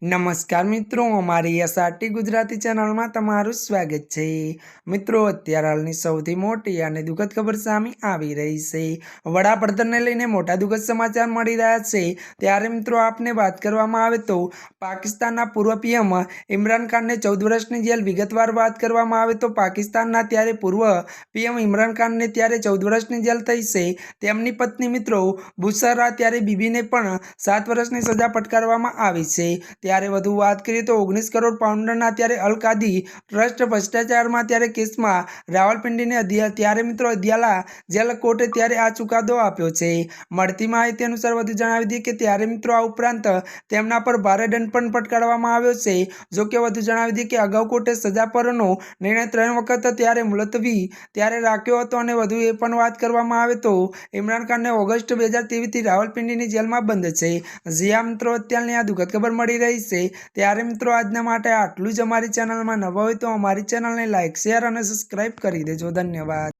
નમસ્કાર મિત્રો, અમારી એસઆરટી ગુજરાતી ચેનલમાં તમારું સ્વાગત છે। મિત્રો, અત્યારે હાલની સૌથી મોટી અને દુઃખદ ખબર સામે આવી રહી છે। વડાપ્રધાનને લઈને મોટા દુઃખદ સમાચાર મળી રહ્યા છે। ત્યારે મિત્રો આપને વાત કરવામાં આવે તો પાકિસ્તાનના પૂર્વ પીએમ ઇમરાન ખાનને 14 વર્ષની જેલ। વિગતવાર વાત કરવામાં આવે તો પાકિસ્તાનના ત્યારે પૂર્વ પીએમ ઇમરાન ખાનને ત્યારે 14 વર્ષની જેલ થઈ છે। તેમની પત્ની મિત્રો બુશરા ત્યારે બીબીને પણ 7 વર્ષની સજા ફટકારવામાં આવી છે। ત્યારે વધુ વાત કરીએ તો 19 કરોડ પાઉન્ડના ત્યારે અલકાદી ટ્રસ્ટ ભ્રષ્ટાચારમાં ત્યારે કેસમાં રાવલપિંડીને ત્યારે મિત્રો અદિયાલા જેલ કોર્ટે ત્યારે આ ચુકાદો આપ્યો છે। મળતી માહિતી અનુસાર વધુ જણાવી દઈએ કે ત્યારે મિત્રો આ ઉપરાંત તેમના પર ભારે દંડ પણ ફટકારવામાં આવ્યો છે। જો કે વધુ જણાવી દઈએ કે અગાઉ કોર્ટે સજા પરનો નિર્ણય 3 વખત ત્યારે મુલતવી ત્યારે રાખ્યો હતો અને વધુ એ પણ વાત કરવામાં આવે તો ઇમરાન ખાનને ઓગસ્ટ 2023થી રાવલપિંડીની જેલમાં બંધ છે। જ્યાં મિત્રો અત્યારની આ દુઃખદ ખબર મળી રહી છે। ત્યારે મિત્રો આજના માટે આટલું જ। અમારી ચેનલમાં નવા હોય તો અમારી ચેનલને લાઈક, શેર અને સબસ્ક્રાઇબ કરી દેજો। ધન્યવાદ।